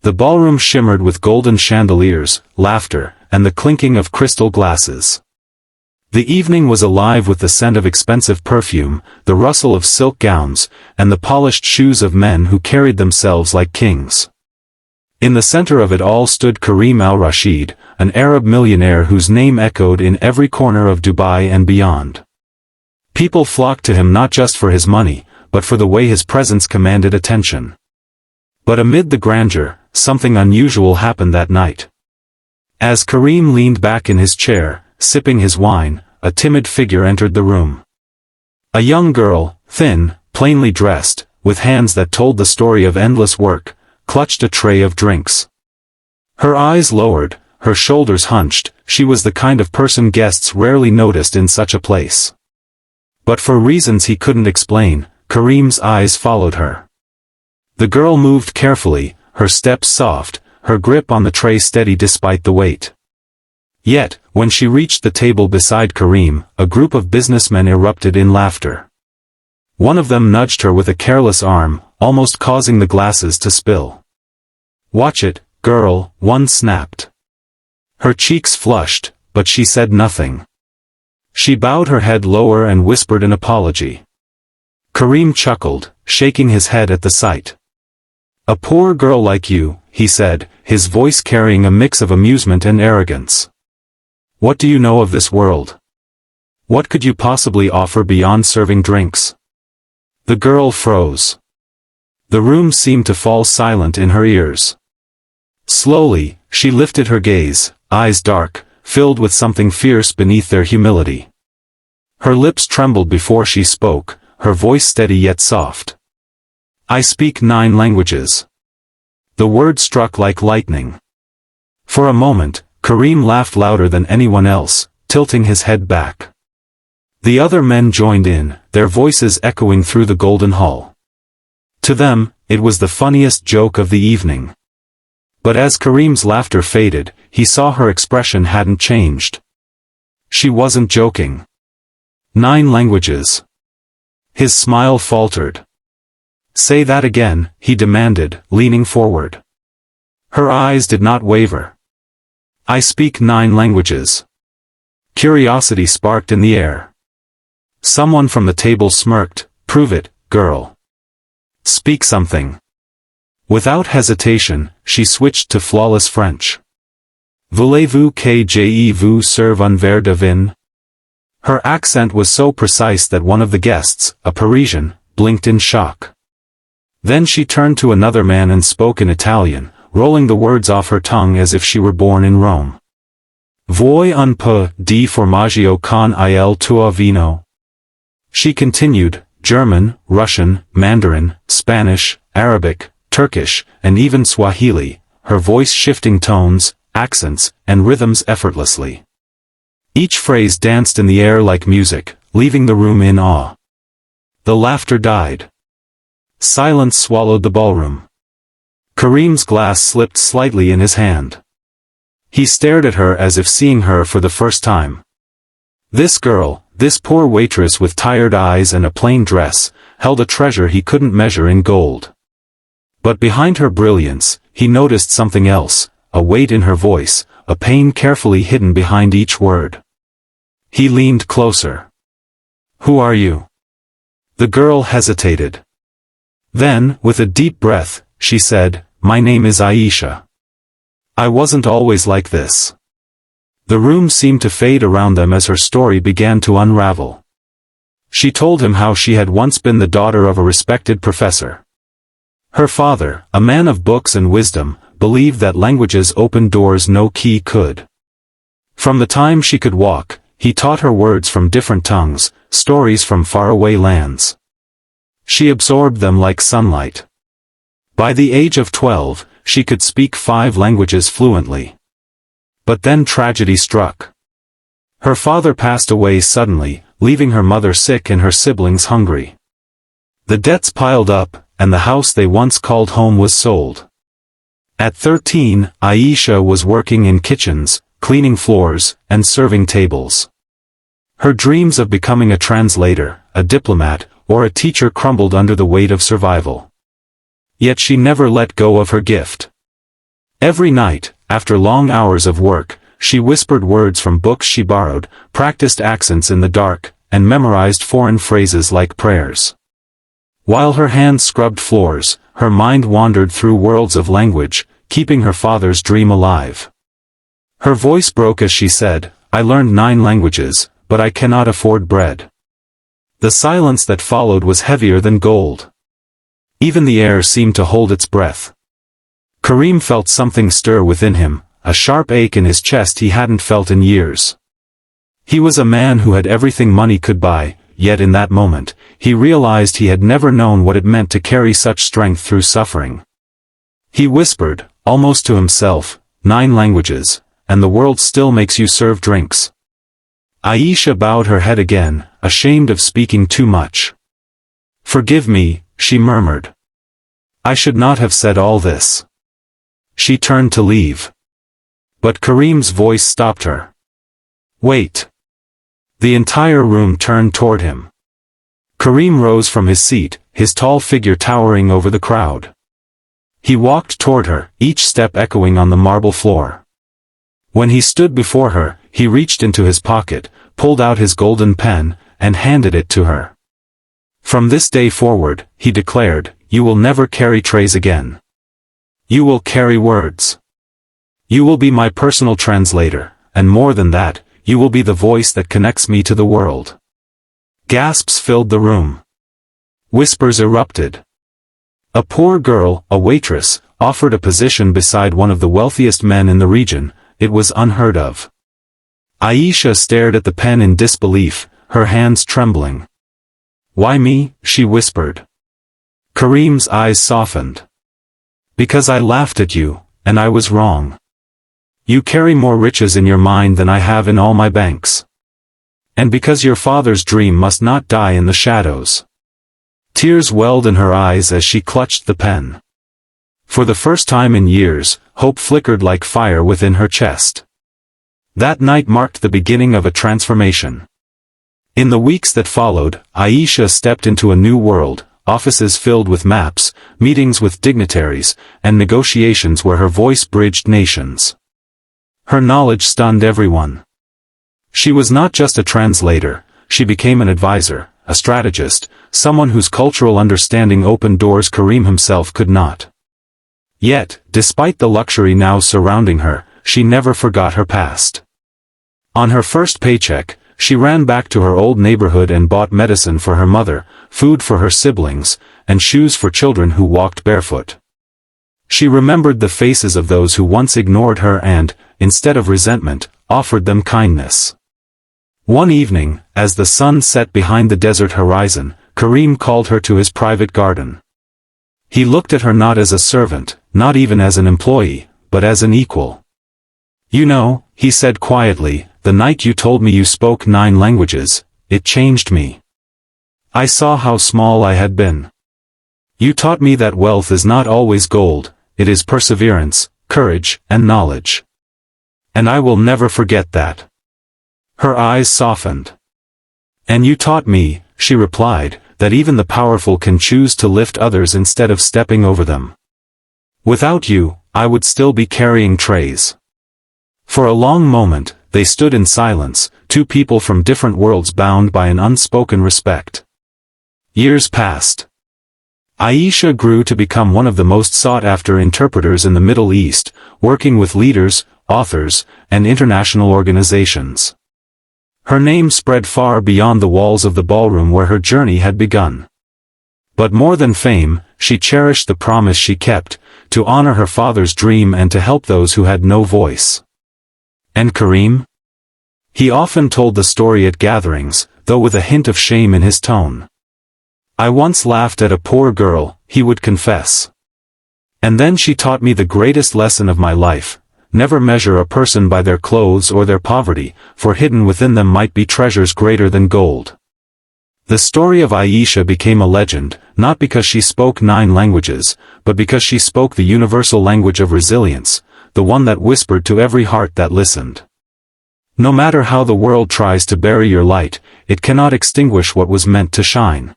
The ballroom shimmered with golden chandeliers, laughter, and the clinking of crystal glasses. The evening was alive with the scent of expensive perfume, the rustle of silk gowns, and the polished shoes of men who carried themselves like kings. In the center of it all stood Karim al-Rashid, an Arab millionaire whose name echoed in every corner of Dubai and beyond. People flocked to him not just for his money, but for the way his presence commanded attention. But amid the grandeur, something unusual happened that night. As Karim leaned back in his chair, sipping his wine, a timid figure entered the room. A young girl, thin, plainly dressed, with hands that told the story of endless work, clutched a tray of drinks. Her eyes lowered, her shoulders hunched, she was the kind of person guests rarely noticed in such a place. But for reasons he couldn't explain, Karim's eyes followed her. The girl moved carefully, her steps soft, her grip on the tray steady despite the weight. Yet, when she reached the table beside Karim, a group of businessmen erupted in laughter. One of them nudged her with a careless arm, almost causing the glasses to spill. "Watch it, girl," one snapped. Her cheeks flushed, but she said nothing. She bowed her head lower and whispered an apology. Karim chuckled, shaking his head at the sight. "A poor girl like you," he said, his voice carrying a mix of amusement and arrogance. "What do you know of this world? What could you possibly offer beyond serving drinks?" The girl froze. The room seemed to fall silent in her ears. Slowly, she lifted her gaze, eyes dark, filled with something fierce beneath their humility. Her lips trembled before she spoke, her voice steady yet soft. "I speak 9 languages." The word struck like lightning. For a moment, Karim laughed louder than anyone else, tilting his head back. The other men joined in, their voices echoing through the golden hall. To them, it was the funniest joke of the evening. But as Karim's laughter faded, he saw her expression hadn't changed. She wasn't joking. 9 languages. His smile faltered. "Say that again," he demanded, leaning forward. Her eyes did not waver. "I speak 9 languages." Curiosity sparked in the air. Someone from the table smirked. "Prove it, girl. Speak something." Without hesitation, she switched to flawless French. "Voulez-vous que je vous serve un verre de vin?" Her accent was so precise that one of the guests, a Parisian, blinked in shock. Then she turned to another man and spoke in Italian, rolling the words off her tongue as if she were born in Rome. "Vuoi un peu di formaggio con il tuo vino?" She continued, German, Russian, Mandarin, Spanish, Arabic, Turkish, and even Swahili, her voice shifting tones, accents, and rhythms effortlessly. Each phrase danced in the air like music, leaving the room in awe. The laughter died. Silence swallowed the ballroom. Karim's glass slipped slightly in his hand. He stared at her as if seeing her for the first time. This girl, this poor waitress with tired eyes and a plain dress, held a treasure he couldn't measure in gold. But behind her brilliance, he noticed something else, a weight in her voice, a pain carefully hidden behind each word. He leaned closer. "Who are you?" The girl hesitated. Then, with a deep breath, she said, "My name is Aisha. I wasn't always like this." The room seemed to fade around them as her story began to unravel. She told him how she had once been the daughter of a respected professor. Her father, a man of books and wisdom, believed that languages opened doors no key could. From the time she could walk, he taught her words from different tongues, stories from faraway lands. She absorbed them like sunlight. By the age of 12, she could speak 5 languages fluently. But then tragedy struck. Her father passed away suddenly, leaving her mother sick and her siblings hungry. The debts piled up, and the house they once called home was sold. At 13, Aisha was working in kitchens, cleaning floors, and serving tables. Her dreams of becoming a translator, a diplomat, or a teacher crumbled under the weight of survival. Yet she never let go of her gift. Every night, after long hours of work, she whispered words from books she borrowed, practiced accents in the dark, and memorized foreign phrases like prayers. While her hands scrubbed floors, her mind wandered through worlds of language, keeping her father's dream alive. Her voice broke as she said, "I learned 9 languages, but I cannot afford bread." The silence that followed was heavier than gold. Even the air seemed to hold its breath. Karim felt something stir within him, a sharp ache in his chest he hadn't felt in years. He was a man who had everything money could buy, yet in that moment, he realized he had never known what it meant to carry such strength through suffering. He whispered, almost to himself, 9 languages, and the world still makes you serve drinks. Aisha bowed her head again, ashamed of speaking too much. "Forgive me," she murmured. "I should not have said all this." She turned to leave. But Karim's voice stopped her. "Wait." The entire room turned toward him. Karim rose from his seat, his tall figure towering over the crowd. He walked toward her, each step echoing on the marble floor. When he stood before her, he reached into his pocket, pulled out his golden pen, and handed it to her. "From this day forward," he declared, "you will never carry trays again. You will carry words. You will be my personal translator, and more than that, you will be the voice that connects me to the world." Gasps filled the room. Whispers erupted. A poor girl, a waitress, offered a position beside one of the wealthiest men in the region. It was unheard of. Aisha stared at the pen in disbelief, her hands trembling. "Why me?" she whispered. Karim's eyes softened. "Because I laughed at you, and I was wrong. You carry more riches in your mind than I have in all my banks. And because your father's dream must not die in the shadows." Tears welled in her eyes as she clutched the pen. For the first time in years, hope flickered like fire within her chest. That night marked the beginning of a transformation. In the weeks that followed, Aisha stepped into a new world, offices filled with maps, meetings with dignitaries, and negotiations where her voice bridged nations. Her knowledge stunned everyone. She was not just a translator, she became an advisor, a strategist, someone whose cultural understanding opened doors Karim himself could not. Yet, despite the luxury now surrounding her, she never forgot her past. On her first paycheck, she ran back to her old neighborhood and bought medicine for her mother, food for her siblings, and shoes for children who walked barefoot. She remembered the faces of those who once ignored her and, instead of resentment, offered them kindness. One evening, as the sun set behind the desert horizon, Karim called her to his private garden. He looked at her not as a servant, not even as an employee, but as an equal. "You know," he said quietly, "the night you told me you spoke 9 languages, it changed me. I saw how small I had been. You taught me that wealth is not always gold, it is perseverance, courage, and knowledge. And I will never forget that." Her eyes softened. "And you taught me," she replied, "that even the powerful can choose to lift others instead of stepping over them. Without you, I would still be carrying trays." For a long moment, they stood in silence, two people from different worlds bound by an unspoken respect. Years passed. Aisha grew to become one of the most sought-after interpreters in the Middle East, working with leaders, authors, and international organizations. Her name spread far beyond the walls of the ballroom where her journey had begun. But more than fame, she cherished the promise she kept, to honor her father's dream and to help those who had no voice. And Karim? He often told the story at gatherings, though with a hint of shame in his tone. "I once laughed at a poor girl," he would confess. "And then she taught me the greatest lesson of my life. Never measure a person by their clothes or their poverty, for hidden within them might be treasures greater than gold." The story of Aisha became a legend, not because she spoke 9 languages, but because she spoke the universal language of resilience, the one that whispered to every heart that listened. No matter how the world tries to bury your light, it cannot extinguish what was meant to shine.